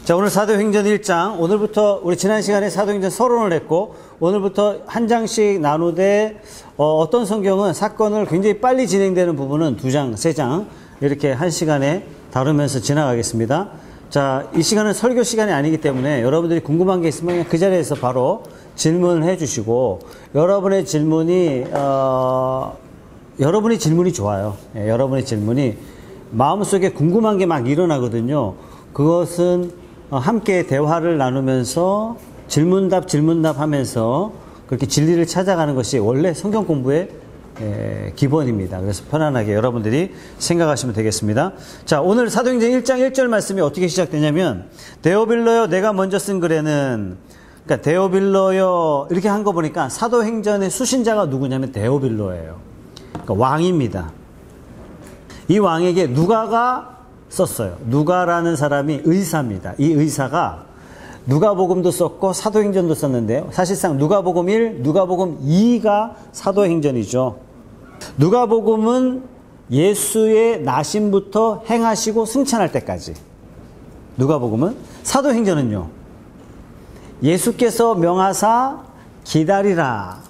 자, 오늘 사도행전 1장, 오늘부터 우리 지난 시간에 사도행전 서론을 했고, 오늘부터 한 장씩 나누되, 어떤 성경은 사건을 굉장히 빨리 진행되는 부분은 2장, 3장, 이렇게 한 시간에 다루면서 지나가겠습니다. 자, 이 시간은 설교 시간이 아니기 때문에 여러분들이 궁금한 게 있으면 그 자리에서 바로 질문을 해 주시고, 여러분의 질문이 좋아요. 예, 여러분의 질문이 마음속에 궁금한 게 막 일어나거든요. 그것은 함께 대화를 나누면서 질문답 하면서 그렇게 진리를 찾아가는 것이 원래 성경 공부의 기본입니다. 그래서 편안하게 여러분들이 생각하시면 되겠습니다. 자, 오늘 사도행전 1장 1절 말씀이 어떻게 시작되냐면, 데오빌로여 내가 먼저 쓴 글에는, 그러니까 데오빌로여 이렇게 한 거 보니까 사도행전의 수신자가 누구냐면 데오빌로예요. 그러니까 왕입니다. 이 왕에게 누가가 썼어요. 누가라는 사람이 의사입니다. 이 의사가 누가복음도 썼고 사도행전도 썼는데요. 사실상 누가복음 1, 누가복음 2가 사도행전이죠. 누가복음은 예수의 나심부터 행하시고 승천할 때까지. 누가복음은. 사도행전은요, 예수께서 명하사 기다리라.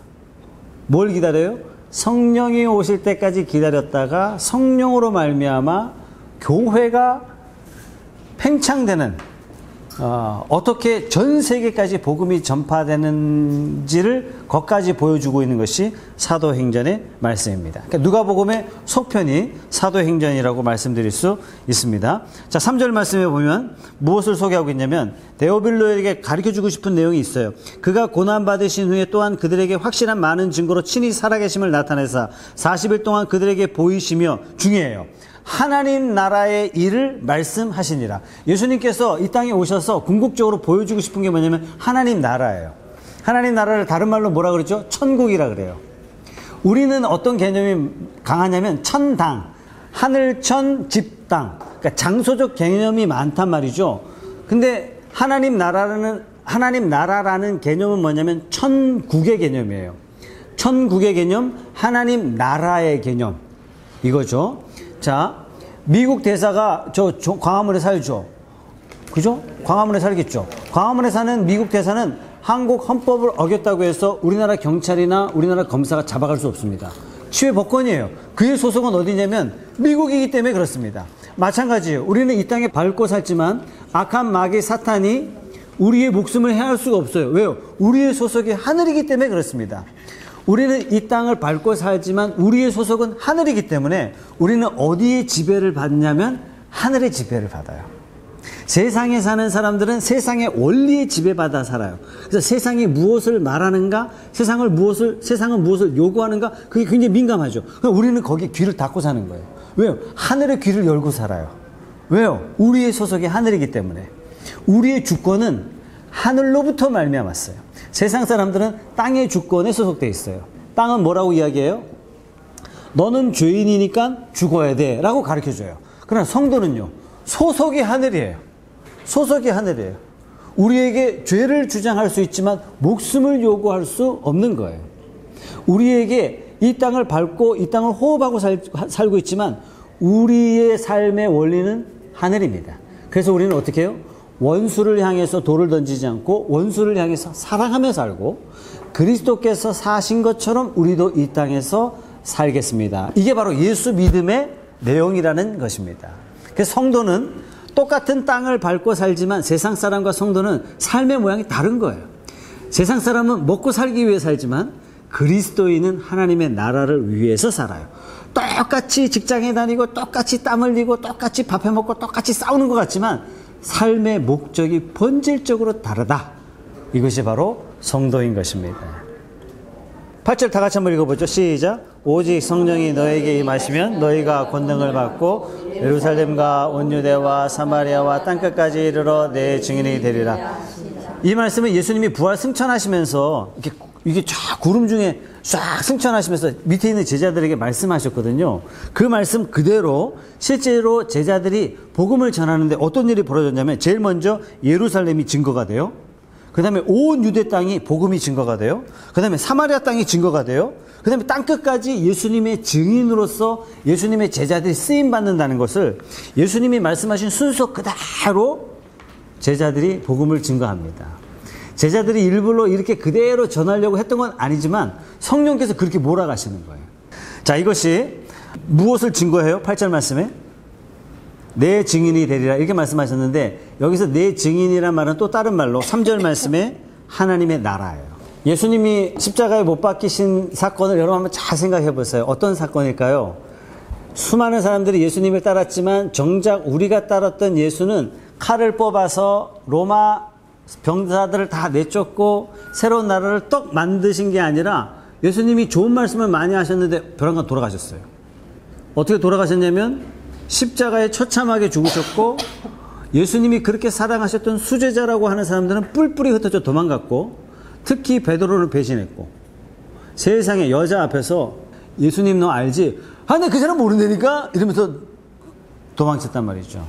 뭘 기다려요? 성령이 오실 때까지 기다렸다가 성령으로 말미암아 교회가 팽창되는, 어떻게 전 세계까지 복음이 전파되는지를 거기까지 보여주고 있는 것이 사도행전의 말씀입니다. 그러니까 누가복음의 속편이 사도행전이라고 말씀드릴 수 있습니다. 자, 3절 말씀에 보면 무엇을 소개하고 있냐면, 데오빌로에게 가르쳐주고 싶은 내용이 있어요. 그가 고난받으신 후에 또한 그들에게 확실한 많은 증거로 친히 살아계심을 나타내사 40일 동안 그들에게 보이시며, 중요해요, 하나님 나라의 일을 말씀하시니라. 예수님께서 이 땅에 오셔서 궁극적으로 보여주고 싶은 게 뭐냐면 하나님 나라예요. 하나님 나라를 다른 말로 뭐라 그러죠? 천국이라 그래요. 우리는 어떤 개념이 강하냐면 천당, 하늘천, 집당, 그러니까 장소적 개념이 많단 말이죠. 근데 하나님 나라라는 개념은 뭐냐면 천국의 개념이에요. 천국의 개념, 하나님 나라의 개념, 이거죠. 자, 미국 대사가 광화문에 살죠. 그죠? 광화문에 살겠죠. 광화문에 사는 미국 대사는 한국 헌법을 어겼다고 해서 우리나라 경찰이나 우리나라 검사가 잡아갈 수 없습니다. 치외 법권이에요. 그의 소속은 어디냐면 미국이기 때문에 그렇습니다. 마찬가지예요. 우리는 이 땅에 밟고 살지만 악한 마귀 사탄이 우리의 목숨을 해할 수가 없어요. 왜요? 우리의 소속이 하늘이기 때문에 그렇습니다. 우리는 이 땅을 밟고 살지만 우리의 소속은 하늘이기 때문에 우리는 어디에 지배를 받냐면 하늘의 지배를 받아요. 세상에 사는 사람들은 세상의 원리에 지배받아 살아요. 그래서 세상이 무엇을 말하는가, 세상은 무엇을 요구하는가, 그게 굉장히 민감하죠. 우리는 거기에 귀를 닫고 사는 거예요. 왜요? 하늘의 귀를 열고 살아요. 왜요? 우리의 소속이 하늘이기 때문에. 우리의 주권은 하늘로부터 말미암았어요. 세상 사람들은 땅의 주권에 소속되어 있어요. 땅은 뭐라고 이야기해요? 너는 죄인이니까 죽어야 돼 라고 가르쳐줘요. 그러나 성도는요, 소속이 하늘이에요. 소속이 하늘이에요. 우리에게 죄를 주장할 수 있지만 목숨을 요구할 수 없는 거예요. 우리에게 이 땅을 밟고 이 땅을 호흡하고 살고 있지만 우리의 삶의 원리는 하늘입니다. 그래서 우리는 어떻게 해요? 원수를 향해서 돌을 던지지 않고 원수를 향해서 사랑하며 살고, 그리스도께서 사신 것처럼 우리도 이 땅에서 살겠습니다. 이게 바로 예수 믿음의 내용이라는 것입니다. 그래서 성도는 똑같은 땅을 밟고 살지만 세상 사람과 성도는 삶의 모양이 다른 거예요. 세상 사람은 먹고 살기 위해 살지만 그리스도인은 하나님의 나라를 위해서 살아요. 똑같이 직장에 다니고 똑같이 땀 흘리고 똑같이 밥 해먹고 똑같이 싸우는 것 같지만 삶의 목적이 본질적으로 다르다. 이것이 바로 성도인 것입니다. 8절 다 같이 한번 읽어보죠. 시작. 오직 성령이 너에게 임하시면 너희가 권능을 받고 예루살렘과 온 유대와 사마리아와 땅끝까지 이르러 내 증인이 되리라. 이 말씀은 예수님이 부활 승천하시면서 이게 쫙 구름 중에 쫙 승천하시면서 밑에 있는 제자들에게 말씀하셨거든요. 그 말씀 그대로 실제로 제자들이 복음을 전하는데 어떤 일이 벌어졌냐면, 제일 먼저 예루살렘이 증거가 돼요. 그 다음에 온 유대 땅이 복음이 증거가 돼요. 그 다음에 사마리아 땅이 증거가 돼요. 그 다음에 땅끝까지 예수님의 증인으로서 예수님의 제자들이 쓰임받는다는 것을 예수님이 말씀하신 순서 그대로 제자들이 복음을 증거합니다. 제자들이 일부러 이렇게 그대로 전하려고 했던 건 아니지만 성령께서 그렇게 몰아가시는 거예요. 자, 이것이 무엇을 증거해요? 8절 말씀에 내 증인이 되리라 이렇게 말씀하셨는데, 여기서 내 증인이란 말은 또 다른 말로 3절 말씀에 하나님의 나라예요. 예수님이 십자가에 못 박히신 사건을 여러분 한번 잘 생각해 보세요. 어떤 사건일까요? 수많은 사람들이 예수님을 따랐지만 정작 우리가 따랐던 예수는 칼을 뽑아서 로마 병사들을 다 내쫓고 새로운 나라를 떡 만드신 게 아니라 예수님이 좋은 말씀을 많이 하셨는데 벼랑간 돌아가셨어요. 어떻게 돌아가셨냐면 십자가에 처참하게 죽으셨고, 예수님이 그렇게 사랑하셨던 수제자라고 하는 사람들은 뿔뿔이 흩어져 도망갔고, 특히 베드로를 배신했고, 세상에 여자 앞에서 예수님 너 알지? 아, 근데 그 사람 모른다니까? 이러면서 도망쳤단 말이죠.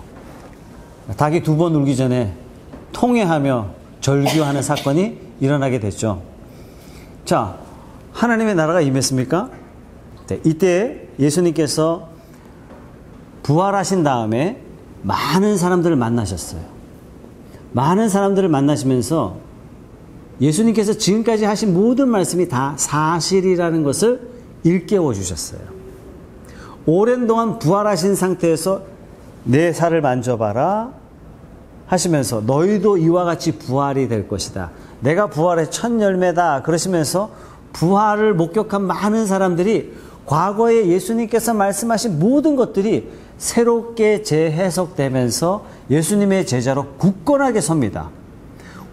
닭이 2번 울기 전에 통회하며 절규하는 사건이 일어나게 됐죠. 자, 하나님의 나라가 임했습니까? 네, 이때 예수님께서 부활하신 다음에 많은 사람들을 만나셨어요. 많은 사람들을 만나시면서 예수님께서 지금까지 하신 모든 말씀이 다 사실이라는 것을 일깨워 주셨어요. 오랜 동안 부활하신 상태에서 내 살을 만져봐라 하시면서 너희도 이와 같이 부활이 될 것이다. 내가 부활의 첫 열매다. 그러시면서 부활을 목격한 많은 사람들이 과거에 예수님께서 말씀하신 모든 것들이 새롭게 재해석되면서 예수님의 제자로 굳건하게 섭니다.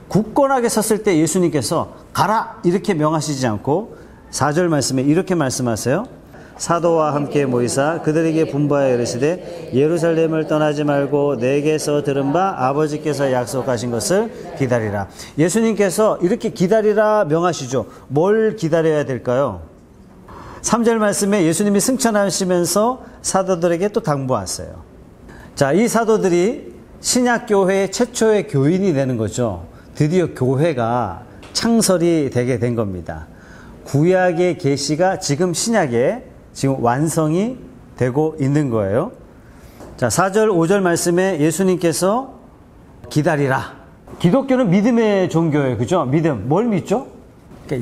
굳건하게 섰을 때 예수님께서 가라 이렇게 명하시지 않고 4절 말씀에 이렇게 말씀하세요. 사도와 함께 모이사 그들에게 분부하여 이르시되 예루살렘을 떠나지 말고 내게서 들은 바 아버지께서 약속하신 것을 기다리라. 예수님께서 이렇게 기다리라 명하시죠. 뭘 기다려야 될까요? 3절 말씀에 예수님이 승천하시면서 사도들에게 또 당부하세요. 자, 이 사도들이 신약교회의 최초의 교인이 되는 거죠. 드디어 교회가 창설이 되게 된 겁니다. 구약의 계시가 지금 신약에 지금 완성이 되고 있는 거예요. 자, 4절, 5절 말씀에 예수님께서 기다리라. 기독교는 믿음의 종교예요. 그죠? 믿음. 뭘 믿죠?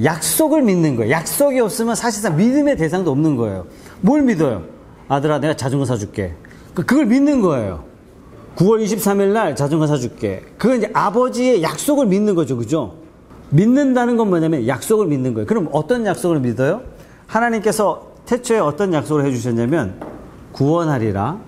약속을 믿는 거예요. 약속이 없으면 사실상 믿음의 대상도 없는 거예요. 뭘 믿어요? 아들아, 내가 자전거 사줄게. 그걸 믿는 거예요. 9월 23일 날 자전거 사줄게. 그건 이제 아버지의 약속을 믿는 거죠. 그죠? 믿는다는 건 뭐냐면 약속을 믿는 거예요. 그럼 어떤 약속을 믿어요? 하나님께서 태초에 어떤 약속을 해주셨냐면 구원하리라,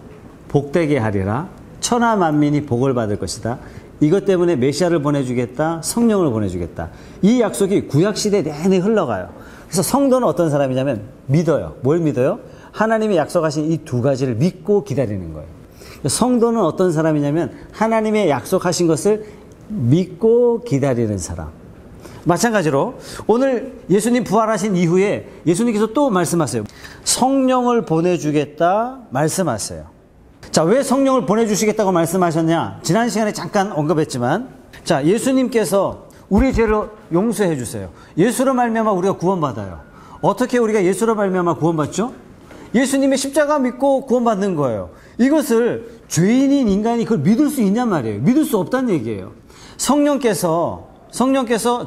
복되게 하리라, 천하 만민이 복을 받을 것이다. 이것 때문에 메시아를 보내주겠다, 성령을 보내주겠다. 이 약속이 구약시대 내내 흘러가요. 그래서 성도는 어떤 사람이냐면 믿어요. 뭘 믿어요? 하나님이 약속하신 이 두 가지를 믿고 기다리는 거예요. 성도는 어떤 사람이냐면 하나님의 약속하신 것을 믿고 기다리는 사람. 마찬가지로 오늘 예수님 부활하신 이후에 예수님께서 또 말씀하세요. 성령을 보내주겠다 말씀하세요. 자, 왜 성령을 보내주시겠다고 말씀하셨냐? 지난 시간에 잠깐 언급했지만, 자, 예수님께서 우리 죄를 용서해 주세요. 예수로 말미암아 우리가 구원받아요. 어떻게 우리가 예수로 말미암아 구원받죠? 예수님의 십자가 믿고 구원받는 거예요. 이것을 죄인인 인간이 그걸 믿을 수 있냔 말이에요. 믿을 수 없다는 얘기예요. 성령께서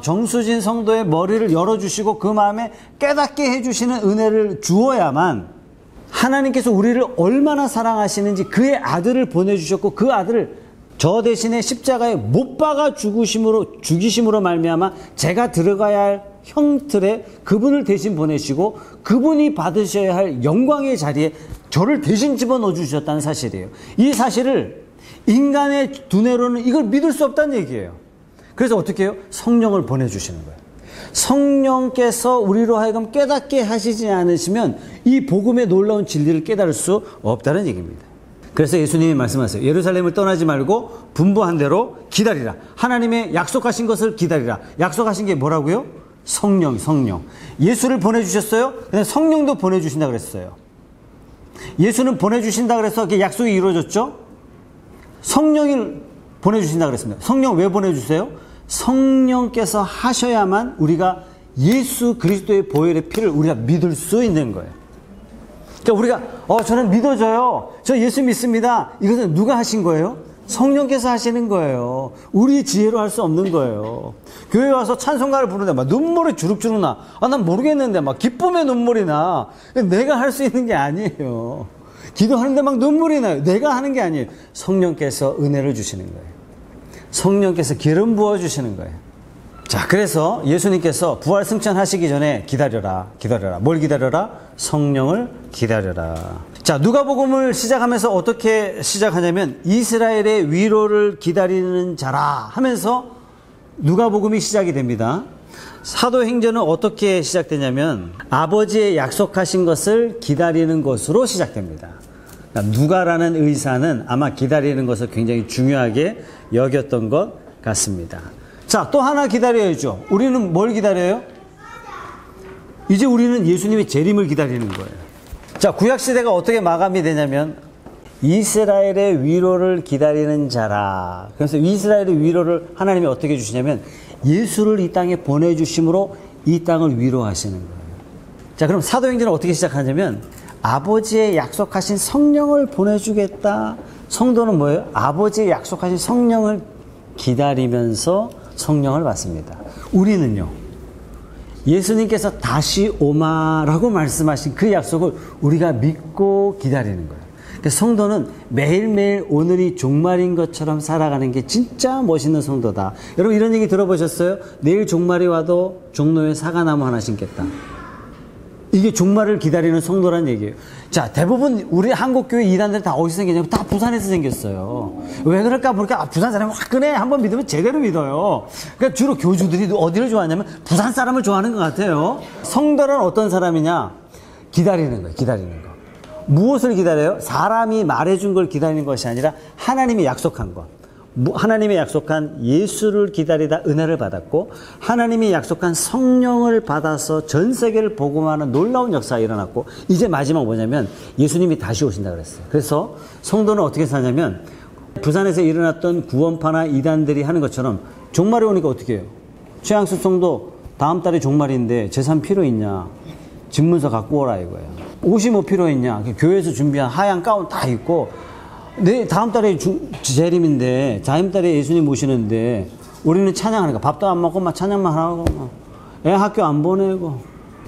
정수진 성도의 머리를 열어주시고 그 마음에 깨닫게 해주시는 은혜를 주어야만 하나님께서 우리를 얼마나 사랑하시는지 그의 아들을 보내주셨고 그 아들을 저 대신에 십자가에 못 박아 죽이심으로 말미암아 제가 들어가야 할 형틀에 그분을 대신 보내시고 그분이 받으셔야 할 영광의 자리에 저를 대신 집어넣어 주셨다는 사실이에요. 이 사실을 인간의 두뇌로는 이걸 믿을 수 없다는 얘기예요. 그래서 어떻게 해요? 성령을 보내주시는 거예요. 성령께서 우리로 하여금 깨닫게 하시지 않으시면 이 복음의 놀라운 진리를 깨달을 수 없다는 얘기입니다. 그래서 예수님이 말씀하세요. 예루살렘을 떠나지 말고 분부한 대로 기다리라. 하나님의 약속하신 것을 기다리라. 약속하신 게 뭐라고요? 성령. 예수를 보내주셨어요. 근데 성령도 보내주신다 그랬어요. 예수는 보내주신다 그래서 그 약속이 이루어졌죠. 성령을 보내주신다 그랬습니다. 성령 왜 보내주세요? 성령께서 하셔야만 우리가 예수 그리스도의 보혈의 피를 우리가 믿을 수 있는 거예요. 그러니까 우리가 저는 믿어져요. 저 예수 믿습니다. 이것은 누가 하신 거예요? 성령께서 하시는 거예요. 우리 지혜로 할 수 없는 거예요. 교회 와서 찬송가를 부르는데 막 눈물이 주룩주룩 나. 난 모르겠는데 막 기쁨의 눈물이 나. 내가 할 수 있는 게 아니에요. 기도하는데 막 눈물이 나요. 내가 하는 게 아니에요. 성령께서 은혜를 주시는 거예요. 성령께서 기름 부어주시는 거예요. 자, 그래서 예수님께서 부활 승천하시기 전에 기다려라. 뭘 기다려라? 성령을 기다려라. 자, 누가복음을 시작하면서 어떻게 시작하냐면 이스라엘의 위로를 기다리는 자라 하면서 누가복음이 시작이 됩니다. 사도행전은 어떻게 시작되냐면 아버지의 약속하신 것을 기다리는 것으로 시작됩니다. 그러니까 누가라는 의사는 아마 기다리는 것을 굉장히 중요하게 여겼던 것 같습니다. 자, 또 하나 기다려야죠. 우리는 뭘 기다려요? 이제 우리는 예수님의 재림을 기다리는 거예요. 자, 구약시대가 어떻게 마감이 되냐면 이스라엘의 위로를 기다리는 자라. 그래서 이스라엘의 위로를 하나님이 어떻게 주시냐면 예수를 이 땅에 보내주심으로 이 땅을 위로하시는 거예요. 자, 그럼 사도행전은 어떻게 시작하냐면 아버지의 약속하신 성령을 보내주겠다. 성도는 뭐예요? 아버지의 약속하신 성령을 기다리면서 성령을 받습니다. 우리는요, 예수님께서 다시 오마라고 말씀하신 그 약속을 우리가 믿고 기다리는 거예요. 그러니까 성도는 매일매일 오늘이 종말인 것처럼 살아가는 게 진짜 멋있는 성도다. 여러분 이런 얘기 들어보셨어요? 내일 종말이 와도 종로에 사과나무 하나 심겠다. 이게 종말을 기다리는 성도란 얘기예요. 자, 대부분 우리 한국교회 이단들이 다 어디서 생겼냐면 다 부산에서 생겼어요. 왜 그럴까 보니까 부산 사람이 화끈해. 한번 믿으면 제대로 믿어요. 그러니까 주로 교주들이 어디를 좋아하냐면 부산 사람을 좋아하는 것 같아요. 성도는 어떤 사람이냐? 기다리는 거예요. 기다리는 거. 무엇을 기다려요? 사람이 말해준 걸 기다리는 것이 아니라 하나님이 약속한 것. 하나님이 약속한 예수를 기다리다 은혜를 받았고 하나님이 약속한 성령을 받아서 전 세계를 복음하는 놀라운 역사가 일어났고 이제 마지막 뭐냐면 예수님이 다시 오신다 그랬어요. 그래서 성도는 어떻게 사냐면 부산에서 일어났던 구원파나 이단들이 하는 것처럼 종말이 오니까 어떻게 해요? 최양수 성도 다음 달에 종말인데 재산 필요 있냐? 집문서 갖고 오라 이거예요. 옷이 뭐 필요했냐? 교회에서 준비한 하얀 가운 다 입고 네, 다음 달에 재림인데, 다음 달에 예수님 오시는데, 우리는 찬양하니까 밥도 안 먹고 막 찬양만 하고, 애 학교 안 보내고.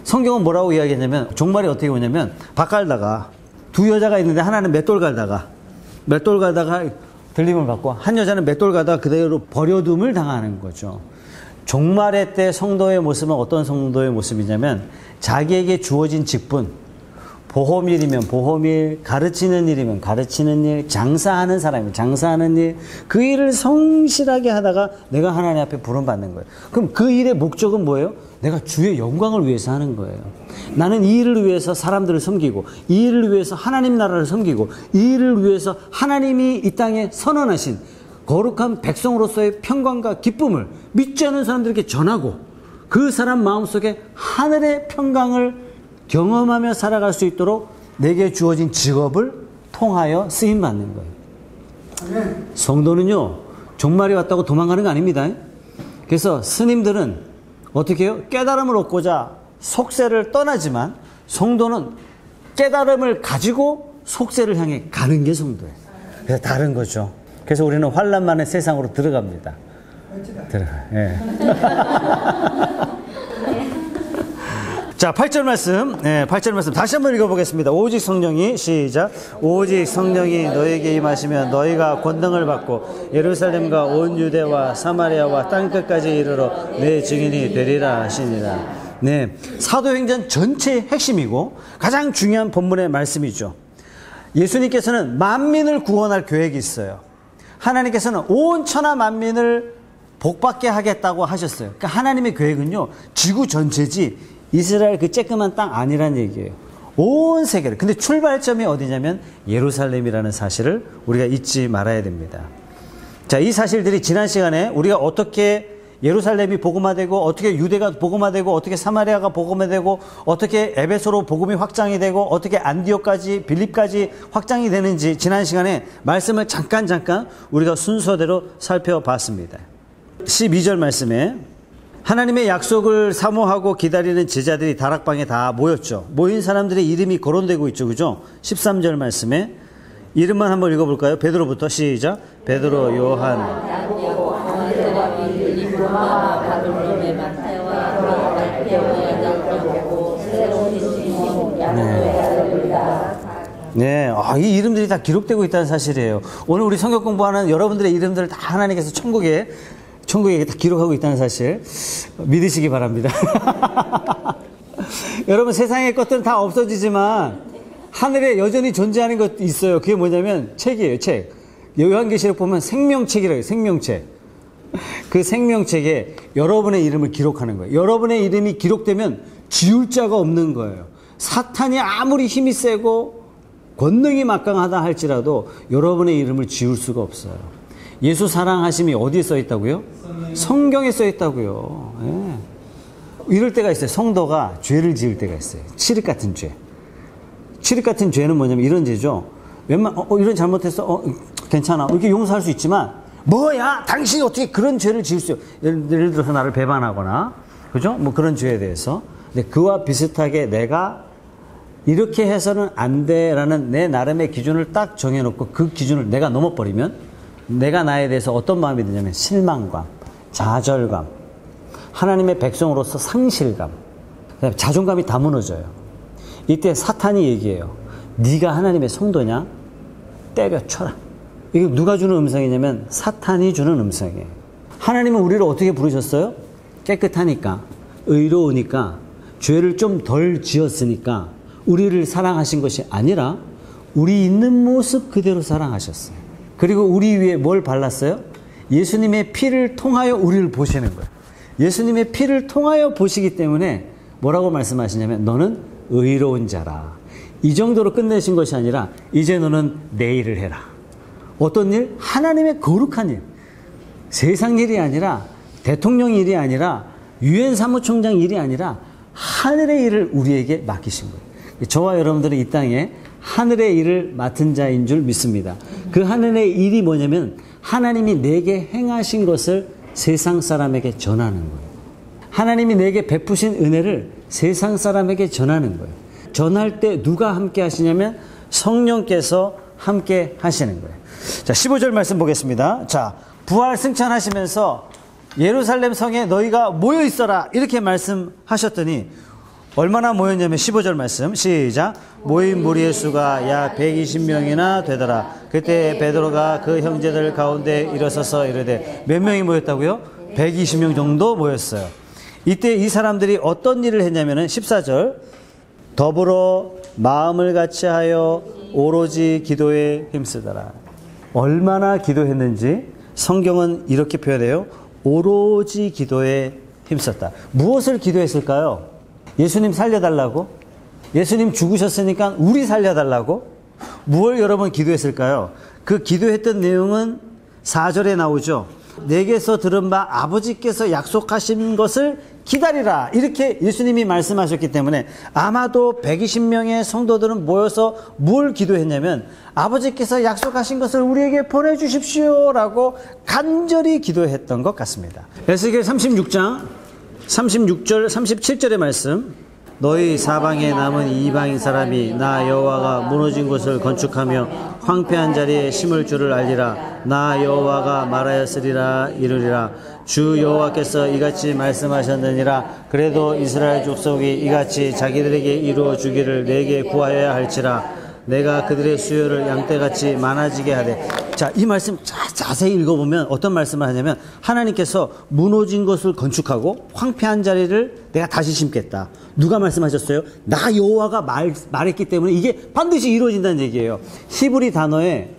성경은 뭐라고 이야기했냐면, 종말이 어떻게 오냐면, 밥 갈다가, 두 여자가 있는데, 하나는 맷돌 갈다가 들림을 받고, 한 여자는 맷돌 가다가 그대로 버려둠을 당하는 거죠. 종말의 때 성도의 모습은 어떤 성도의 모습이냐면, 자기에게 주어진 직분, 보험일이면 보험일, 가르치는 일이면 가르치는 일, 장사하는 사람이면 장사하는 일, 그 일을 성실하게 하다가 내가 하나님 앞에 부름받는 거예요. 그럼 그 일의 목적은 뭐예요? 내가 주의 영광을 위해서 하는 거예요. 나는 이 일을 위해서 사람들을 섬기고, 이 일을 위해서 하나님 나라를 섬기고, 이 일을 위해서 하나님이 이 땅에 선언하신 거룩한 백성으로서의 평강과 기쁨을 믿지 않는 사람들에게 전하고, 그 사람 마음속에 하늘의 평강을 경험하며 살아갈 수 있도록 내게 주어진 직업을 통하여 쓰임받는 거예요. 성도는요, 종말이 왔다고 도망가는 거 아닙니다. 그래서 스님들은 어떻게 해요? 깨달음을 얻고자 속세를 떠나지만 성도는 깨달음을 가지고 속세를 향해 가는 게 성도예요. 그래서 다른 거죠. 그래서 우리는 환난 많은 세상으로 들어갑니다. 예. 자, 8절 말씀. 네, 8절 말씀 다시 한번 읽어보겠습니다. 오직 성령이, 시작. 오직 성령이 너에게 임하시면 너희가 권능을 받고 예루살렘과 온 유대와 사마리아와 땅끝까지 이르러 내 증인이 되리라 하시니라. 네, 사도행전 전체의 핵심이고 가장 중요한 본문의 말씀이죠. 예수님께서는 만민을 구원할 계획이 있어요. 하나님께서는 온 천하 만민을 복받게 하겠다고 하셨어요. 그러니까 하나님의 계획은요, 지구 전체지 이스라엘 그 쬐끄만 땅 아니란 얘기예요. 온 세계를. 근데 출발점이 어디냐면 예루살렘이라는 사실을 우리가 잊지 말아야 됩니다. 자, 이 사실들이 지난 시간에 우리가 어떻게 예루살렘이 복음화되고 어떻게 유대가 복음화되고 어떻게 사마리아가 복음화되고 어떻게 에베소로 복음이 확장이 되고 어떻게 안디옥까지 빌립까지 확장이 되는지 지난 시간에 말씀을 잠깐 우리가 순서대로 살펴봤습니다. 12절 말씀에 하나님의 약속을 사모하고 기다리는 제자들이 다락방에 다 모였죠. 모인 사람들의 이름이 거론되고 있죠. 그죠? 13절 말씀에 이름만 한번 읽어볼까요? 베드로부터 시작. 베드로, 요한. 네, 이 이름들이 다 기록되고 있다는 사실이에요. 오늘 우리 성경 공부하는 여러분들의 이름들을 다 하나님께서 천국에 다 기록하고 있다는 사실 믿으시기 바랍니다. 여러분, 세상의 것들은 다 없어지지만 하늘에 여전히 존재하는 것 있어요. 그게 뭐냐면 책이에요, 책. 요한계시록 보면 생명책이라고 해요, 생명책. 그 생명책에 여러분의 이름을 기록하는 거예요. 여러분의 이름이 기록되면 지울 자가 없는 거예요. 사탄이 아무리 힘이 세고 권능이 막강하다 할지라도 여러분의 이름을 지울 수가 없어요. 예수 사랑하심이 어디에 써 있다고요? 성경에 써 있다고요. 예. 이럴 때가 있어요. 성도가 죄를 지을 때가 있어요. 칠흑 같은 죄. 칠흑 같은 죄는 뭐냐면 이런 죄죠. 이런 잘못했어. 괜찮아. 이렇게 용서할 수 있지만 뭐야? 당신이 어떻게 그런 죄를 지을 수 있어요? 예를 들어서 나를 배반하거나, 그죠? 뭐 그런 죄에 대해서. 근데 그와 비슷하게 내가 이렇게 해서는 안 돼라는 내 나름의 기준을 딱 정해놓고 그 기준을 내가 넘어버리면 내가 나에 대해서 어떤 마음이 드냐면 실망감, 좌절감, 하나님의 백성으로서 상실감, 그다음에 자존감이 다 무너져요. 이때 사탄이 얘기해요. 네가 하나님의 성도냐? 때려쳐라. 이게 누가 주는 음성이냐면 사탄이 주는 음성이에요. 하나님은 우리를 어떻게 부르셨어요? 깨끗하니까, 의로우니까, 죄를 좀 덜 지었으니까 우리를 사랑하신 것이 아니라 우리 있는 모습 그대로 사랑하셨어요. 그리고 우리 위에 뭘 발랐어요? 예수님의 피를 통하여 우리를 보시는 거예요. 예수님의 피를 통하여 보시기 때문에 뭐라고 말씀하시냐면 너는 의로운 자라. 이 정도로 끝내신 것이 아니라 이제 너는 내 일을 해라. 어떤 일? 하나님의 거룩한 일. 세상 일이 아니라 대통령 일이 아니라 유엔 사무총장 일이 아니라 하늘의 일을 우리에게 맡기신 거예요. 저와 여러분들은 이 땅에 하늘의 일을 맡은 자인 줄 믿습니다. 그 하늘의 일이 뭐냐면 하나님이 내게 행하신 것을 세상 사람에게 전하는 거예요. 하나님이 내게 베푸신 은혜를 세상 사람에게 전하는 거예요. 전할 때 누가 함께 하시냐면 성령께서 함께 하시는 거예요. 자, 15절 말씀 보겠습니다. 자, 부활 승천하시면서 예루살렘 성에 너희가 모여 있어라 이렇게 말씀하셨더니 얼마나 모였냐면 15절 말씀 시작. 모인 무리의 수가 약 120명이나 되더라. 그때 베드로가 그 형제들 가운데 일어서서 이르되 몇 명이 모였다고요? 120명 정도 모였어요. 이때 이 사람들이 어떤 일을 했냐면은 14절 더불어 마음을 같이하여 오로지 기도에 힘쓰더라. 얼마나 기도했는지 성경은 이렇게 표현해요. 오로지 기도에 힘썼다. 무엇을 기도했을까요? 예수님 살려달라고? 예수님 죽으셨으니까 우리 살려달라고? 무엇을 여러분 기도했을까요? 그 기도했던 내용은 4절에 나오죠. 내게서 들은 바 아버지께서 약속하신 것을 기다리라 이렇게 예수님이 말씀하셨기 때문에 아마도 120명의 성도들은 모여서 뭘 기도했냐면 아버지께서 약속하신 것을 우리에게 보내주십시오 라고 간절히 기도했던 것 같습니다. 에스겔 36장 36절 37절의 말씀 너희 사방에 남은 이방인 사람이 나 여호와가 무너진 곳을 건축하며 황폐한 자리에 심을 줄을 알리라. 나 여호와가 말하였으리라 이르리라. 주 여호와께서 이같이 말씀하셨느니라. 그래도 이스라엘 족속이 이같이 자기들에게 이루어 주기를 내게 구하여야 할지라. 내가 그들의 수요를 양떼같이 많아지게 하되. 자, 이 말씀 자세히 읽어보면 어떤 말씀을 하냐면 하나님께서 무너진 것을 건축하고 황폐한 자리를 내가 다시 심겠다. 누가 말씀하셨어요? 나 여호와가 말했기 때문에 이게 반드시 이루어진다는 얘기예요. 히브리 단어에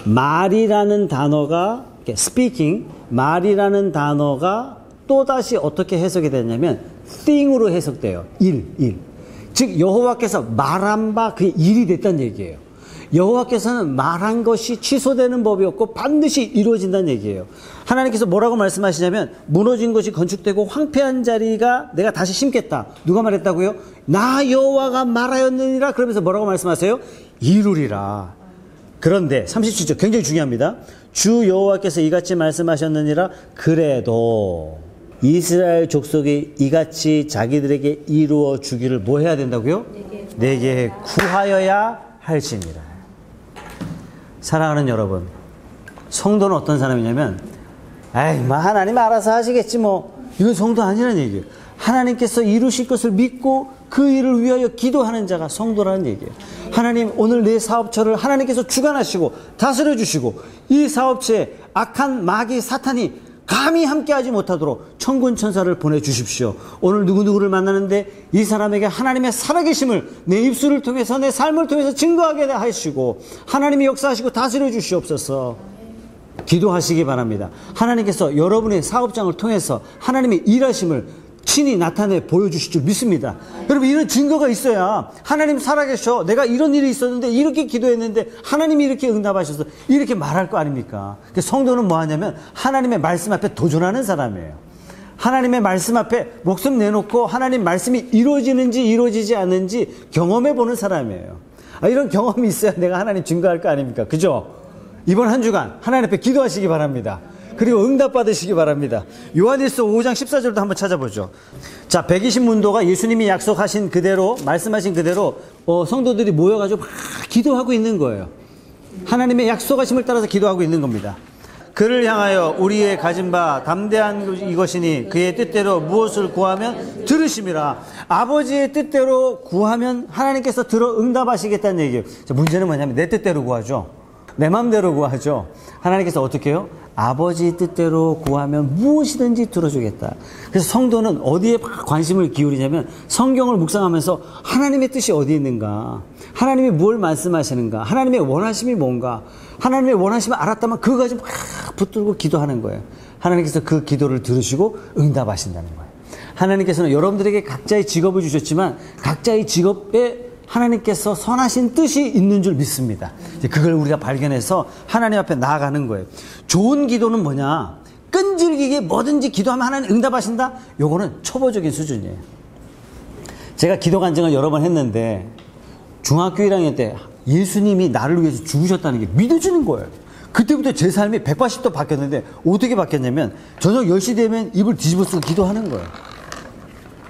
말이라는 단어가 speaking, 말이라는 단어가 또다시 어떻게 해석이 되냐면 thing으로 해석돼요. 일. 즉 여호와께서 말한 바 그게 일이 됐다는 얘기예요. 여호와께서는 말한 것이 취소되는 법이 없고 반드시 이루어진다는 얘기예요. 하나님께서 뭐라고 말씀하시냐면 무너진 것이 건축되고 황폐한 자리가 내가 다시 심겠다. 누가 말했다고요? 나 여호와가 말하였느니라. 그러면서 뭐라고 말씀하세요? 이루리라. 그런데 37절 굉장히 중요합니다. 주 여호와께서 이같이 말씀하셨느니라. 그래도 이스라엘 족속이 이같이 자기들에게 이루어 주기를 뭐 해야 된다고요? 내게 구하여야 할지니라. 사랑하는 여러분, 성도는 어떤 사람이냐면, 에이, 뭐 하나님 알아서 하시겠지 뭐. 이건 성도 아니라는 얘기예요. 하나님께서 이루실 것을 믿고 그 일을 위하여 기도하는 자가 성도라는 얘기예요. 하나님, 오늘 내 사업처를 하나님께서 주관하시고 다스려 주시고 이 사업체에 악한 마귀 사탄이 감히 함께하지 못하도록 천군 천사를 보내주십시오. 오늘 누구누구를 만나는데 이 사람에게 하나님의 살아계심을 내 입술을 통해서 내 삶을 통해서 증거하게 하시고 하나님이 역사하시고 다스려 주시옵소서. 기도하시기 바랍니다. 하나님께서 여러분의 사업장을 통해서 하나님의 일하심을 친히 나타내 보여주실 줄 믿습니다. 여러분, 이런 증거가 있어야 하나님 살아계셔. 내가 이런 일이 있었는데 이렇게 기도했는데 하나님이 이렇게 응답하셔서 이렇게 말할 거 아닙니까? 성도는 뭐 하냐면 하나님의 말씀 앞에 도전하는 사람이에요. 하나님의 말씀 앞에 목숨 내놓고 하나님 말씀이 이루어지는지 이루어지지 않는지 경험해 보는 사람이에요. 이런 경험이 있어야 내가 하나님 증거할 거 아닙니까? 그죠? 이번 한 주간 하나님 앞에 기도하시기 바랍니다. 그리고 응답 받으시기 바랍니다. 요한일서 5장 14절도 한번 찾아보죠. 자, 120문도가 예수님이 약속하신 그대로, 말씀하신 그대로 성도들이 모여가지고 막 기도하고 있는 거예요. 하나님의 약속하심을 따라서 기도하고 있는 겁니다. 그를 향하여 우리의 가진 바 담대한 이것이니 그의 뜻대로 무엇을 구하면 들으심이라. 아버지의 뜻대로 구하면 하나님께서 들어 응답하시겠다는 얘기예요. 자, 문제는 뭐냐면 내 뜻대로 구하죠. 내 마음대로 구하죠. 하나님께서 어떻게 해요? 아버지 뜻대로 구하면 무엇이든지 들어주겠다. 그래서 성도는 어디에 관심을 기울이냐면 성경을 묵상하면서 하나님의 뜻이 어디 있는가, 하나님이 뭘 말씀하시는가, 하나님의 원하심이 뭔가, 하나님의 원하심을 알았다면 그거 가지고 막 붙들고 기도하는 거예요. 하나님께서 그 기도를 들으시고 응답하신다는 거예요. 하나님께서는 여러분들에게 각자의 직업을 주셨지만 각자의 직업에 하나님께서 선하신 뜻이 있는 줄 믿습니다. 그걸 우리가 발견해서 하나님 앞에 나아가는 거예요. 좋은 기도는 뭐냐? 끈질기게 뭐든지 기도하면 하나님 응답하신다? 요거는 초보적인 수준이에요. 제가 기도 간증을 여러 번 했는데 중학교 1학년 때 예수님이 나를 위해서 죽으셨다는 게 믿어지는 거예요. 그때부터 제 삶이 180도 바뀌었는데 어떻게 바뀌었냐면 저녁 10시 되면 입을 뒤집어 쓰고 기도하는 거예요.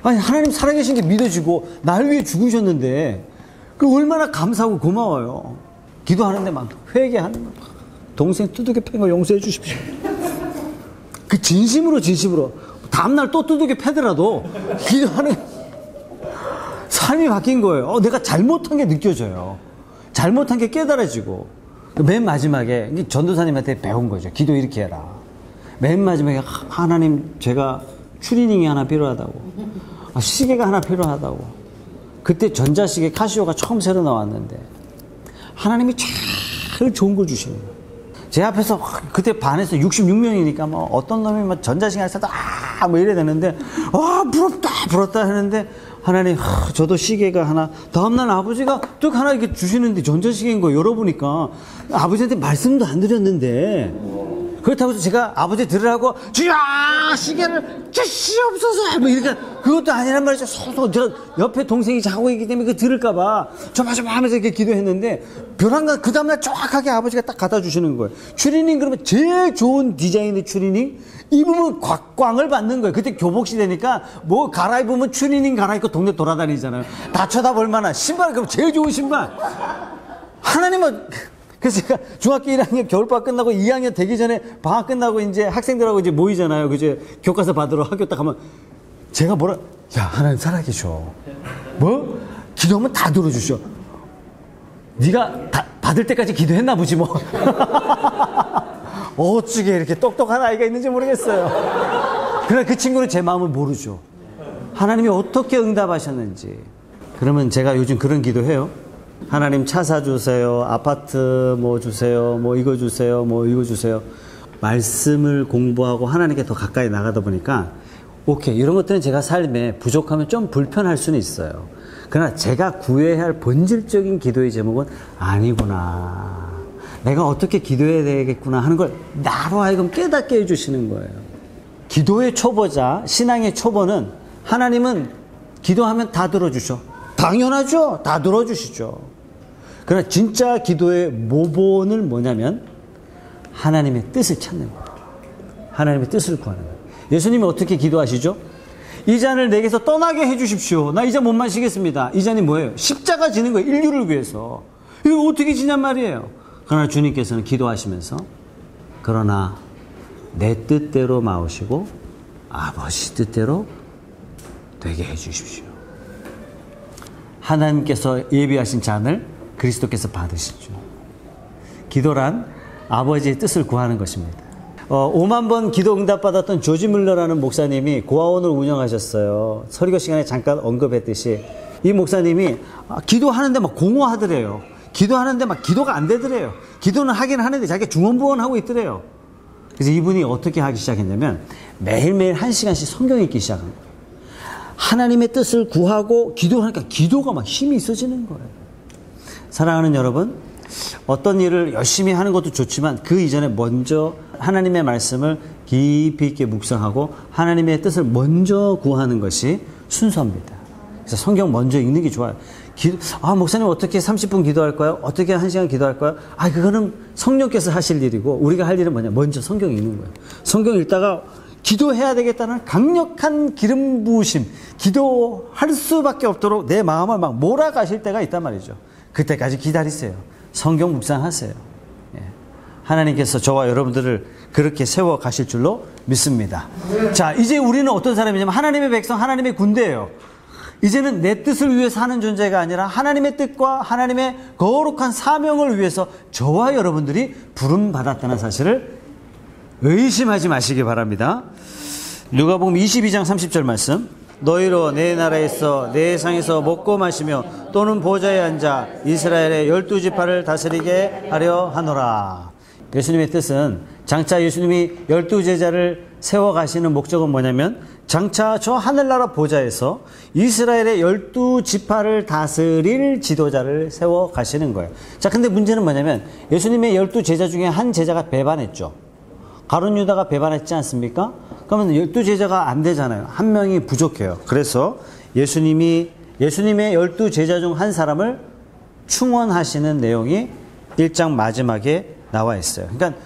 아니, 하나님 살아계신 게 믿어지고 날 위해 죽으셨는데 그 얼마나 감사하고 고마워요. 기도하는데 막 회개하는 거, 동생 두들겨 팬 거 용서해 주십시오. 그 진심으로 다음날 또 두들겨 패더라도 기도하는 삶이 바뀐 거예요. 내가 잘못한 게 느껴져요. 잘못한 게 깨달아지고. 맨 마지막에 전도사님한테 배운 거죠. 기도 이렇게 해라. 맨 마지막에 하나님, 제가 추리닝이 하나 필요하다고, 시계가 하나 필요하다고. 그때 전자시계 카시오가 처음 새로 나왔는데 하나님이 제일 좋은 걸 주시는 거예요. 제 앞에서 그때 반에서 66명이니까 뭐 어떤 놈이 뭐 전자시계 하나 사다 뭐 이래야 되는데 부럽다 하는데 하나님, 저도 시계가 하나. 다음날 아버지가 뚝 하나 이렇게 주시는데 전자시계인 거 열어보니까 아버지한테 말씀도 안 드렸는데, 그렇다고 해서 제가 아버지 들으라고 주여 시계를 주시옵소서 뭐 이렇게, 그것도 아니란 말이죠. 제가 옆에 동생이 자고 있기 때문에 그 들을까봐 조마조마 하면서 이렇게 기도했는데 벼랑간 그 다음날 정확하게 아버지가 딱 갖다 주시는 거예요. 추리닝, 그러면 제일 좋은 디자인의 추리닝 입으면 곽광을 받는 거예요. 그때 교복 시대니까 뭐 갈아입으면 추리닝 갈아입고 동네 돌아다니잖아요. 다 쳐다볼 만한 신발, 그럼 제일 좋은 신발. 하나님은, 그래서 제가 중학교 1학년 겨울방학 끝나고 2학년 되기 전에 방학 끝나고 이제 학생들하고 이제 모이잖아요. 그제 교과서 받으러 학교 딱 가면 제가 야, 하나님 살아계셔. 뭐? 기도하면 다 들어주셔. 네가 다 받을 때까지 기도했나 보지 뭐. 어찌게 이렇게 똑똑한 아이가 있는지 모르겠어요. 그러나 그 친구는 제 마음을 모르죠. 하나님이 어떻게 응답하셨는지. 그러면 제가 요즘 그런 기도해요. 하나님 차 사주세요. 아파트 뭐 주세요. 뭐 이거 주세요. 뭐 이거 주세요. 말씀을 공부하고 하나님께 더 가까이 나가다 보니까 오케이, 이런 것들은 제가 삶에 부족하면 좀 불편할 수는 있어요. 그러나 제가 구해야 할 본질적인 기도의 제목은 아니구나, 내가 어떻게 기도해야 되겠구나 하는 걸 나로 하여금 깨닫게 해주시는 거예요. 기도의 초보자, 신앙의 초보는 하나님은 기도하면 다 들어주셔. 당연하죠. 다 들어주시죠. 그러나 진짜 기도의 모본은 뭐냐면 하나님의 뜻을 찾는 거예요. 하나님의 뜻을 구하는 거예요. 예수님이 어떻게 기도하시죠? 이 잔을 내게서 떠나게 해주십시오. 나 이 잔 못 마시겠습니다. 이 잔이 뭐예요? 십자가 지는 거예요. 인류를 위해서. 이거 어떻게 지냔 말이에요. 그러나 주님께서는 기도하시면서 그러나 내 뜻대로 마오시고 아버지 뜻대로 되게 해 주십시오. 하나님께서 예비하신 잔을 그리스도께서 받으시죠. 기도란 아버지의 뜻을 구하는 것입니다. 5만 번 기도 응답받았던 조지 물러라는 목사님이 고아원을 운영하셨어요. 설교 시간에 잠깐 언급했듯이 이 목사님이 기도하는데 막 공허하더래요. 기도하는데 막 기도가 안 되더래요. 기도는 하긴 하는데 자기가 중언부언하고 있더래요. 그래서 이분이 어떻게 하기 시작했냐면 매일매일 1시간씩 성경 읽기 시작한 거예요. 하나님의 뜻을 구하고 기도하니까 기도가 막 힘이 있어지는 거예요. 사랑하는 여러분, 어떤 일을 열심히 하는 것도 좋지만 그 이전에 먼저 하나님의 말씀을 깊이 있게 묵상하고 하나님의 뜻을 먼저 구하는 것이 순서입니다. 그래서 성경 먼저 읽는 게 좋아요. 목사님 어떻게 30분 기도할까요? 어떻게 1시간 기도할까요? 그거는 성령께서 하실 일이고 우리가 할 일은 뭐냐? 먼저 성경 읽는 거예요. 성경 읽다가 기도해야 되겠다는 강력한 기름 부으심, 기도할 수밖에 없도록 내 마음을 막 몰아가실 때가 있단 말이죠. 그때까지 기다리세요. 성경 묵상하세요. 하나님께서 저와 여러분들을 그렇게 세워 가실 줄로 믿습니다. 자, 이제 우리는 어떤 사람이냐면 하나님의 백성, 하나님의 군대예요. 이제는 내 뜻을 위해서 하는 존재가 아니라 하나님의 뜻과 하나님의 거룩한 사명을 위해서 저와 여러분들이 부름받았다는 사실을 의심하지 마시기 바랍니다. 누가복음 22장 30절 말씀. 너희로 내 나라에서 내 상에서 먹고 마시며 또는 보좌에 앉아 이스라엘의 12지파를 다스리게 하려 하노라. 예수님의 뜻은 장차 예수님이 12제자를 세워가시는 목적은 뭐냐면 장차 저 하늘나라 보좌에서 이스라엘의 12지파를 다스릴 지도자를 세워가시는 거예요. 자, 근데 문제는 뭐냐면 예수님의 12제자 중에 한 제자가 배반했죠. 가룟 유다가 배반했지 않습니까? 그러면 12제자가 안 되잖아요. 한 명이 부족해요. 그래서 예수님의 12제자 중 한 사람을 충원하시는 내용이 1장 마지막에 나와 있어요. 그러니까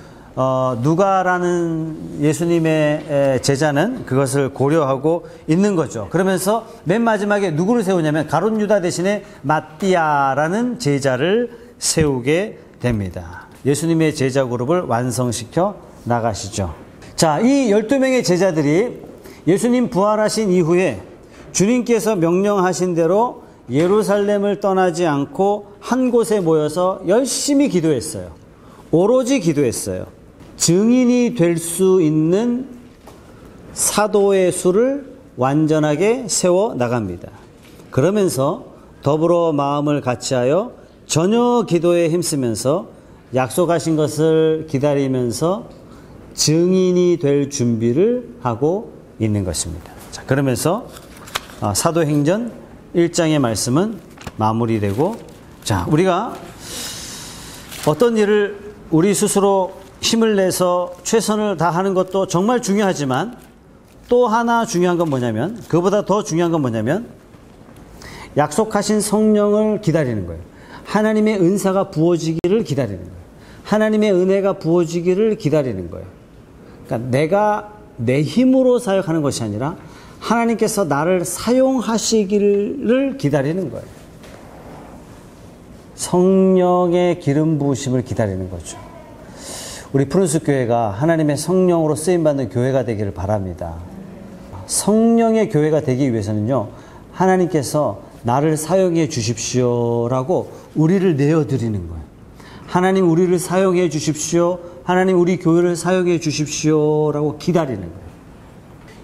누가라는 예수님의 제자는 그것을 고려하고 있는 거죠. 그러면서 맨 마지막에 누구를 세우냐면 가룟 유다 대신에 마띠아라는 제자를 세우게 됩니다. 예수님의 제자 그룹을 완성시켜 나가시죠. 자, 이 12명의 제자들이 예수님 부활하신 이후에 주님께서 명령하신 대로 예루살렘을 떠나지 않고 한 곳에 모여서 열심히 기도했어요. 오로지 기도했어요. 증인이 될 수 있는 사도의 수를 완전하게 세워 나갑니다. 그러면서 더불어 마음을 같이하여 전혀 기도에 힘쓰면서 약속하신 것을 기다리면서 증인이 될 준비를 하고 있는 것입니다. 자, 그러면서 사도행전 1장의 말씀은 마무리되고, 자, 우리가 어떤 일을 우리 스스로 힘을 내서 최선을 다하는 것도 정말 중요하지만 또 하나 중요한 건 뭐냐면, 그보다 더 중요한 건 뭐냐면 약속하신 성령을 기다리는 거예요. 하나님의 은사가 부어지기를 기다리는 거예요. 하나님의 은혜가 부어지기를 기다리는 거예요. 그러니까 내가 내 힘으로 사역하는 것이 아니라 하나님께서 나를 사용하시기를 기다리는 거예요. 성령의 기름 부으심을 기다리는 거죠. 우리 푸른숲 교회가 하나님의 성령으로 쓰임받는 교회가 되기를 바랍니다. 성령의 교회가 되기 위해서는요, 하나님께서 나를 사용해 주십시오라고 우리를 내어드리는 거예요. 하나님 우리를 사용해 주십시오. 하나님 우리 교회를 사용해 주십시오라고 기다리는 거예요.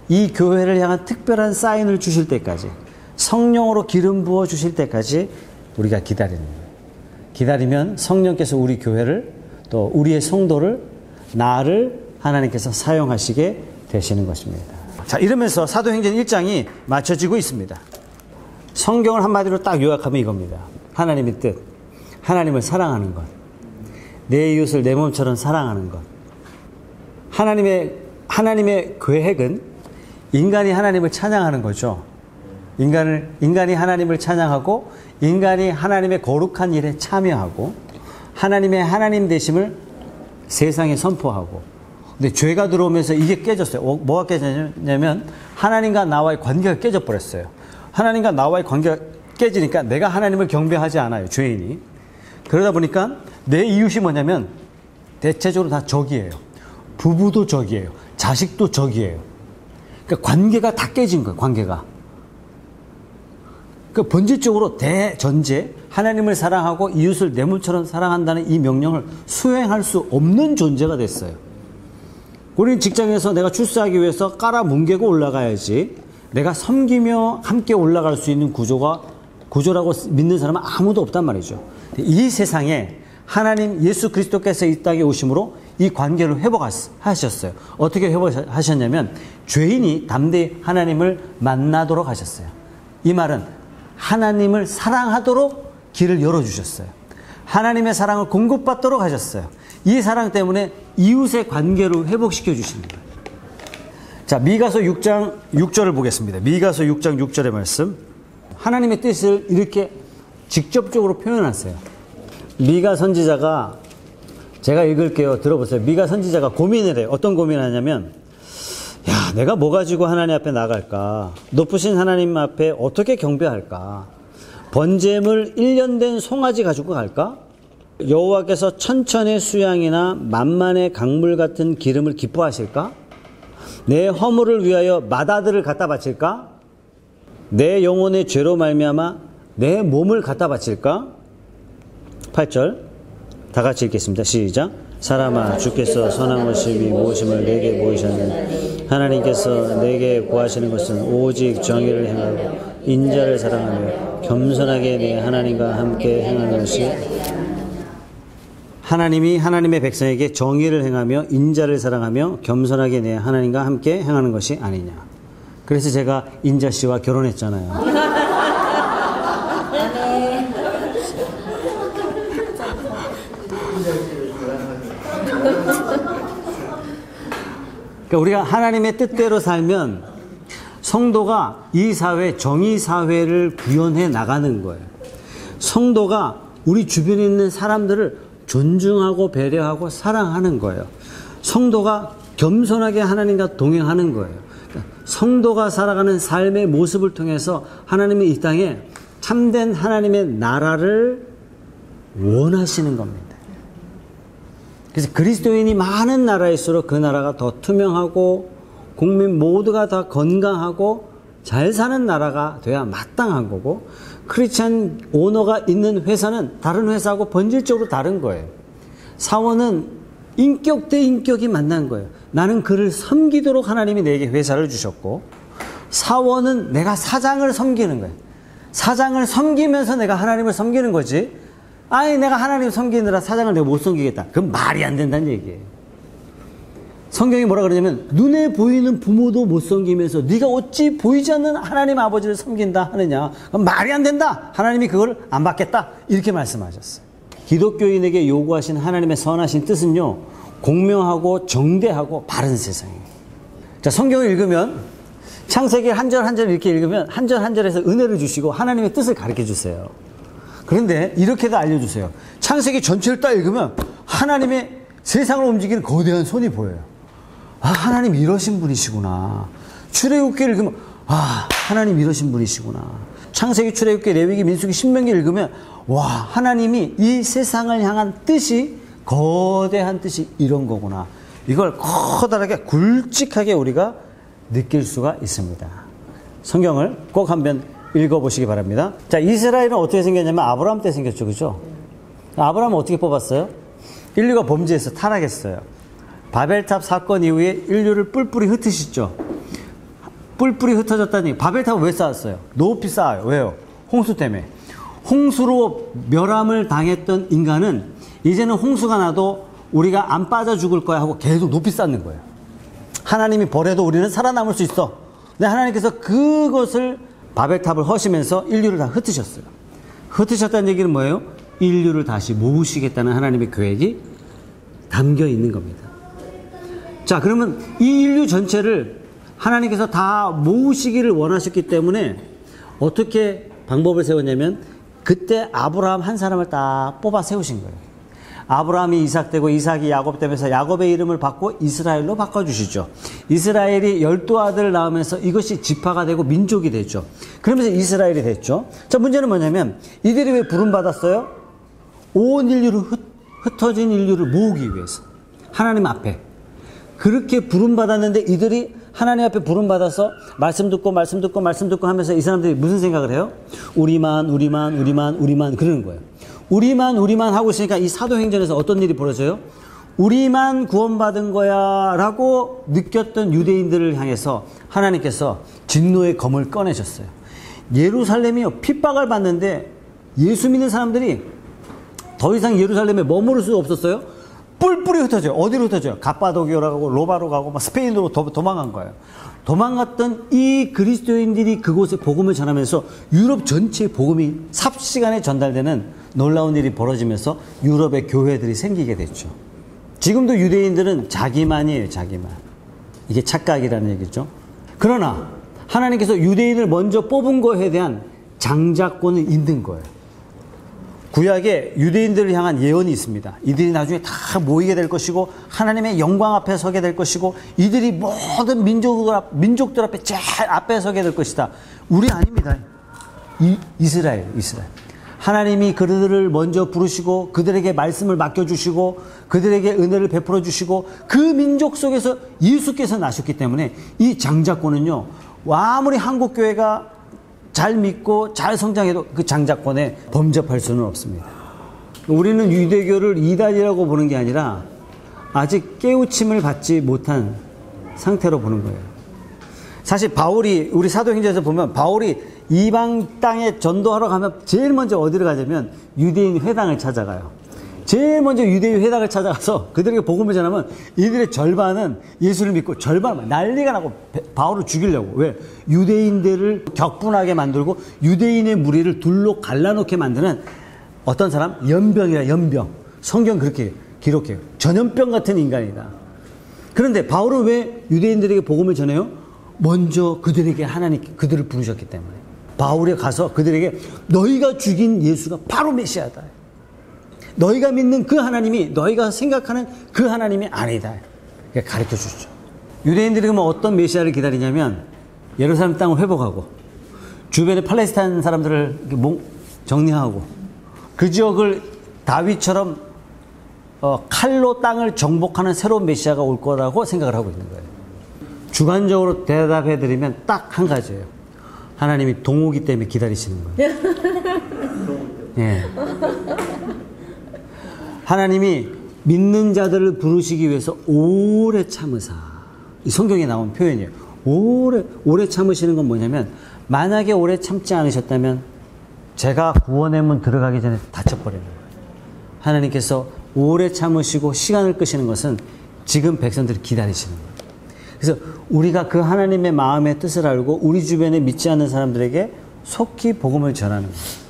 이 교회를 향한 특별한 사인을 주실 때까지, 성령으로 기름 부어 주실 때까지 우리가 기다리는 거예요. 기다리면 성령께서 우리 교회를, 또 우리의 성도를, 나를 하나님께서 사용하시게 되시는 것입니다. 자, 이러면서 사도행전 1장이 맞춰지고 있습니다. 성경을 한마디로 딱 요약하면 이겁니다. 하나님의 뜻, 하나님을 사랑하는 것, 내 이웃을 내 몸처럼 사랑하는 것. 하나님의 계획은 인간이 하나님을 찬양하는 거죠. 인간이 하나님을 찬양하고 인간이 하나님의 거룩한 일에 참여하고 하나님의 하나님 되심을 세상에 선포하고. 근데 죄가 들어오면서 이게 깨졌어요. 뭐가 깨졌냐면 하나님과 나와의 관계가 깨져버렸어요. 하나님과 나와의 관계가 깨지니까 내가 하나님을 경배하지 않아요, 죄인이. 그러다 보니까 내 이웃이 뭐냐면 대체적으로 다 적이에요. 부부도 적이에요. 자식도 적이에요. 그러니까 관계가 다 깨진 거예요. 관계가. 그러니까 본질적으로 대전제 하나님을 사랑하고 이웃을 내 몸처럼 사랑한다는 이 명령을 수행할 수 없는 존재가 됐어요. 우리는 직장에서 내가 출세하기 위해서 깔아뭉개고 올라가야지 내가 섬기며 함께 올라갈 수 있는 구조라고 믿는 사람은 아무도 없단 말이죠. 이 세상에 하나님 예수 그리스도께서 이 땅에 오심으로 이 관계를 회복하셨어요. 어떻게 회복하셨냐면 죄인이 담대히 하나님을 만나도록 하셨어요. 이 말은 하나님을 사랑하도록 길을 열어주셨어요. 하나님의 사랑을 공급받도록 하셨어요. 이 사랑 때문에 이웃의 관계를 회복시켜 주시는 거예요. 자, 미가서 6장 6절을 보겠습니다. 미가서 6장 6절의 말씀. 하나님의 뜻을 이렇게 직접적으로 표현하세요. 미가 선지자가, 제가 읽을게요. 들어보세요. 미가 선지자가 고민을 해요. 어떤 고민을 하냐면, 야, 내가 뭐 가지고 하나님 앞에 나갈까? 높으신 하나님 앞에 어떻게 경배할까? 번제물 1년 된 송아지 가지고 갈까? 여호와께서 천천의 수양이나 만만의 강물 같은 기름을 기뻐하실까? 내 허물을 위하여 맏아들을 갖다 바칠까? 내 영혼의 죄로 말미암아 내 몸을 갖다 바칠까? 8절 다 같이 읽겠습니다. 시작. 사람아, 주께서 선한 모심이 모심을 내게 보이셨네. 하나님께서 내게 구하시는 것은 오직 정의를 행하고 인자를 사랑하며 겸손하게 내 하나님과 함께 행하는 것이, 하나님이 하나님의 백성에게 정의를 행하며 인자를 사랑하며 겸손하게 내 하나님과 함께 행하는 것이 아니냐. 그래서 제가 인자 씨와 결혼했잖아요. 그러니까 우리가 하나님의 뜻대로 살면 성도가 이 사회, 정의 사회를 구현해 나가는 거예요. 성도가 우리 주변에 있는 사람들을 존중하고 배려하고 사랑하는 거예요. 성도가 겸손하게 하나님과 동행하는 거예요. 그러니까 성도가 살아가는 삶의 모습을 통해서 하나님이 이 땅에 참된 하나님의 나라를 원하시는 겁니다. 그래서 그리스도인이 많은 나라일수록 그 나라가 더 투명하고 국민 모두가 다 건강하고 잘 사는 나라가 돼야 마땅한 거고, 크리스찬 오너가 있는 회사는 다른 회사하고 본질적으로 다른 거예요. 사원은 인격 대 인격이 만난 거예요. 나는 그를 섬기도록 하나님이 내게 회사를 주셨고, 사원은 내가 사장을 섬기는 거예요. 사장을 섬기면서 내가 하나님을 섬기는 거지, 아니 내가 하나님 섬기느라 사장을 내가 못 섬기겠다, 그건 말이 안 된다는 얘기예요. 성경이 뭐라 그러냐면 눈에 보이는 부모도 못 섬기면서 네가 어찌 보이지 않는 하나님 아버지를 섬긴다 하느냐, 그건 말이 안 된다, 하나님이 그걸 안 받겠다, 이렇게 말씀하셨어요. 기독교인에게 요구하신 하나님의 선하신 뜻은요, 공명하고 정대하고 바른 세상이에요. 자, 성경을 읽으면 창세기 한 절 한 절 이렇게 읽으면 한 절 한 절에서 은혜를 주시고 하나님의 뜻을 가르쳐 주세요. 그런데 이렇게도 알려주세요. 창세기 전체를 딱 읽으면 하나님의 세상을 움직이는 거대한 손이 보여요. 아, 하나님 이러신 분이시구나. 출애굽기 읽으면 아, 하나님 이러신 분이시구나. 창세기, 출애굽기, 레위기, 민수기, 신명기 읽으면 와, 하나님이 이 세상을 향한 뜻이, 거대한 뜻이 이런 거구나. 이걸 커다랗게 굵직하게 우리가 느낄 수가 있습니다. 성경을 꼭 한번 읽어보시기 바랍니다. 자, 이스라엘은 어떻게 생겼냐면 아브라함 때 생겼죠, 그죠? 아브라함은 어떻게 뽑았어요? 인류가 범죄해서 타락했어요. 바벨탑 사건 이후에 인류를 뿔뿔이 흩으시죠. 뿔뿔이 흩어졌다니. 바벨탑을 왜 쌓았어요? 높이 쌓아요. 왜요? 홍수 때문에. 홍수로 멸함을 당했던 인간은 이제는 홍수가 나도 우리가 안 빠져 죽을 거야 하고 계속 높이 쌓는 거예요. 하나님이 버려도 우리는 살아남을 수 있어. 근데 하나님께서 그것을, 바벨탑을 허시면서 인류를 다 흩으셨어요. 흩으셨다는 얘기는 뭐예요? 인류를 다시 모으시겠다는 하나님의 계획이 담겨 있는 겁니다. 자, 그러면 이 인류 전체를 하나님께서 다 모으시기를 원하셨기 때문에 어떻게 방법을 세웠냐면 그때 아브라함 한 사람을 딱 뽑아 세우신 거예요. 아브라함이 이삭 되고 이삭이 야곱 되면서 야곱의 이름을 바꿔 이스라엘로 바꿔주시죠. 이스라엘이 12아들을 낳으면서 이것이 지파가 되고 민족이 됐죠. 그러면서 이스라엘이 됐죠. 자, 문제는 뭐냐면 이들이 왜 부름받았어요? 온 인류를 흩어진 인류를 모으기 위해서 하나님 앞에 그렇게 부름받았는데, 이들이 하나님 앞에 부름받아서 말씀 듣고 하면서 이 사람들이 무슨 생각을 해요? 우리만 그러는 거예요. 우리만 하고 있으니까 이 사도행전에서 어떤 일이 벌어져요? 우리만 구원받은 거야 라고 느꼈던 유대인들을 향해서 하나님께서 진노의 검을 꺼내셨어요. 예루살렘이요, 핍박을 받는데 예수 믿는 사람들이 더 이상 예루살렘에 머무를 수 없었어요. 뿔뿔이 흩어져요. 어디로 흩어져요? 갑바도기로 가고 로바로 가고 막 스페인으로 도망간 거예요. 도망갔던 이 그리스도인들이 그곳에 복음을 전하면서 유럽 전체에 복음이 삽시간에 전달되는 놀라운 일이 벌어지면서 유럽의 교회들이 생기게 됐죠. 지금도 유대인들은 자기만이에요. 자기만. 이게 착각이라는 얘기죠. 그러나 하나님께서 유대인을 먼저 뽑은 거에 대한 장자권은 있는 거예요. 구약에 유대인들을 향한 예언이 있습니다. 이들이 나중에 다 모이게 될 것이고 하나님의 영광 앞에 서게 될 것이고 이들이 모든 민족들 앞에 제일 앞에 서게 될 것이다. 우리 아닙니다. 이스라엘. 하나님이 그들을 먼저 부르시고 그들에게 말씀을 맡겨주시고 그들에게 은혜를 베풀어 주시고 그 민족 속에서 예수께서 나셨기 때문에 이 장자권은요, 아무리 한국교회가 잘 믿고 잘 성장해도 그 장자권에 범접할 수는 없습니다. 우리는 유대교를 이단이라고 보는 게 아니라 아직 깨우침을 받지 못한 상태로 보는 거예요. 사실 바울이, 우리 사도행전에서 보면 바울이 이방 땅에 전도하러 가면 제일 먼저 어디를 가냐면 유대인 회당을 찾아가요. 제일 먼저 유대인 회당을 찾아가서 그들에게 복음을 전하면 이들의 절반은 예수를 믿고 절반은 난리가 나고 바울을 죽이려고. 왜? 유대인들을 격분하게 만들고 유대인의 무리를 둘로 갈라놓게 만드는 어떤 사람? 연병이라, 연병. 성경 그렇게 기록해요. 전염병 같은 인간이다. 그런데 바울은 왜 유대인들에게 복음을 전해요? 먼저 그들에게 하나님, 그들을 부르셨기 때문에. 바울이 가서 그들에게 너희가 죽인 예수가 바로 메시아다. 너희가 믿는 그 하나님이 너희가 생각하는 그 하나님이 아니다. 가르쳐 주죠. 유대인들이 그러면 어떤 메시아를 기다리냐면 예루살렘 땅을 회복하고 주변의 팔레스타인 사람들을 정리하고 그 지역을 다윗처럼 칼로 땅을 정복하는 새로운 메시아가 올 거라고 생각을 하고 있는 거예요. 주관적으로 대답해드리면 딱 한 가지예요. 하나님이 동호기 때문에 기다리시는 거예요. 예. 하나님이 믿는 자들을 부르시기 위해서 오래 참으사. 이 성경에 나온 표현이에요. 오래 참으시는 건 뭐냐면, 만약에 오래 참지 않으셨다면 제가 구원의 문 들어가기 전에 다쳐버리는 거예요. 하나님께서 오래 참으시고 시간을 끄시는 것은 지금 백성들이 기다리시는 거예요. 그래서 우리가 그 하나님의 마음의 뜻을 알고 우리 주변에 믿지 않는 사람들에게 속히 복음을 전하는 거예요.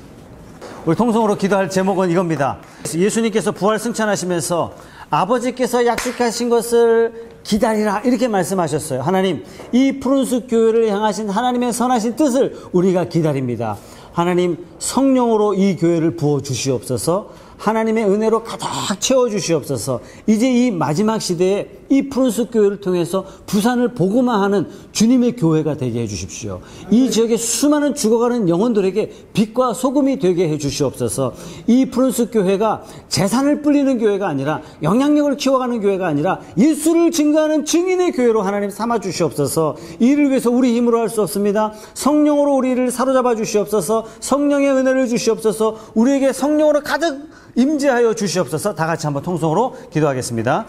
우리 통성으로 기도할 제목은 이겁니다. 예수님께서 부활 승천하시면서 아버지께서 약속하신 것을 기다리라 이렇게 말씀하셨어요. 하나님, 이 푸른숲 교회를 향하신 하나님의 선하신 뜻을 우리가 기다립니다. 하나님, 성령으로 이 교회를 부어주시옵소서. 하나님의 은혜로 가득 채워주시옵소서. 이제 이 마지막 시대에 이 푸른숲 교회를 통해서 부산을 복음화하는 주님의 교회가 되게 해주십시오. 이 지역에 수많은 죽어가는 영혼들에게 빛과 소금이 되게 해주시옵소서. 이 푸른숲 교회가 재산을 불리는 교회가 아니라, 영향력을 키워가는 교회가 아니라 예수를 증거하는 증인의 교회로 하나님 삼아 주시옵소서. 이를 위해서 우리 힘으로 할 수 없습니다. 성령으로 우리를 사로잡아 주시옵소서. 성령의 은혜를 주시옵소서. 우리에게 성령으로 가득 임재하여 주시옵소서. 다 같이 한번 통성으로 기도하겠습니다.